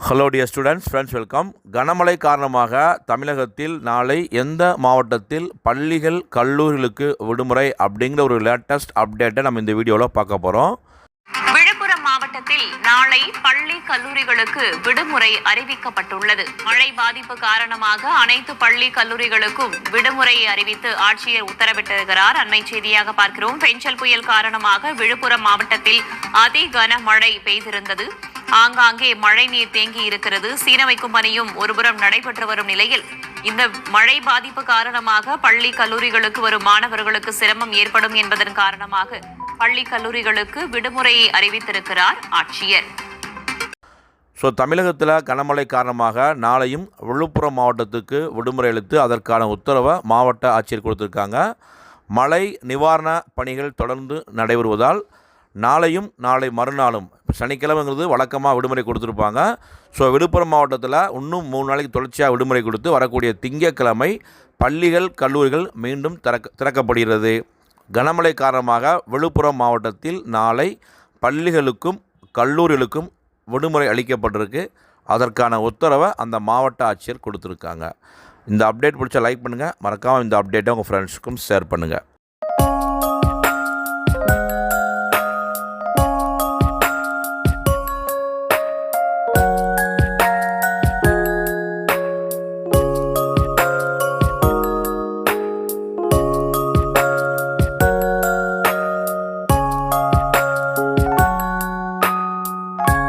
Hello dear students, friends, welcome. கனமழை காரணமாக தமிழகத்தில் நாளை எந்த மாவட்டத்தில் பள்ளிகள் கல்லூரிகளுக்கு விடுமுறை அப்படிங்கிற ஒரு லேட்டஸ்ட் அப்டேட்டை நம்ம இந்த வீடியோவில் பார்க்க போகிறோம். விழுப்புரம் மாவட்டத்தில் நாளை பள்ளி கல்லூரிகளுக்கு விடுமுறை அறிவிக்கப்பட்டுள்ளது. மழை பாதிப்பு காரணமாக அனைத்து பள்ளி கல்லூரிகளுக்கும் விடுமுறை அறிவித்து ஆட்சியர் உத்தரவிட்டிருக்கிறார். அண்மை செய்தியாக பார்க்கிறோம். பெஞ்சல் புயல் காரணமாக விழுப்புரம் மாவட்டத்தில் அதி கனமழை பெய்திருந்தது. ஆங்காங்கே மழை நீர் தேங்கி இருக்கிறது. சீரமைக்கும் பணியும் ஒருபுறம் நடைபெற்று வரும் நிலையில் இந்த மழை பாதிப்பு காரணமாக பள்ளி கல்லூரிகளுக்கு வரும் மாணவர்களுக்கு சிரமம் ஏற்படும் என்பதன் காரணமாக பள்ளி கல்லூரிகளுக்கு விடுமுறையை அறிவித்திருக்கிறார் ஆட்சியர். தமிழகத்தில் கனமழை காரணமாக நாளையும் விழுப்புரம் மாவட்டத்துக்கு விடுமுறை அளித்து அதற்கான உத்தரவை மாவட்ட ஆட்சியர் கொடுத்துருக்காங்க. மழை நிவாரண பணிகள் தொடர்ந்து நடைபெறுவதால் நாளையும் நாளை மறுநாளும் சனிக்கிழமைங்கிறது வழக்கமாக விடுமுறை கொடுத்துருப்பாங்க. விழுப்புரம் மாவட்டத்தில் இன்னும் 3 நாளைக்கு தொடர்ச்சியாக விடுமுறை கொடுத்து வரக்கூடிய திங்கட்கிழமை பள்ளிகள் கல்லூரிகள் மீண்டும் திறக்கப்படுகிறது. கனமழை காரணமாக விழுப்புரம் மாவட்டத்தில் நாளை பள்ளிகளுக்கும் கல்லூரிகளுக்கும் விடுமுறை அளிக்கப்பட்டிருக்கு. அதற்கான உத்தரவை அந்த மாவட்ட ஆட்சியர் கொடுத்துருக்காங்க. இந்த அப்டேட் பிடிச்சா லைக் பண்ணுங்கள். மறக்காமல் இந்த அப்டேட்டை உங்கள் ஃப்ரெண்ட்ஸுக்கும் ஷேர் பண்ணுங்கள்.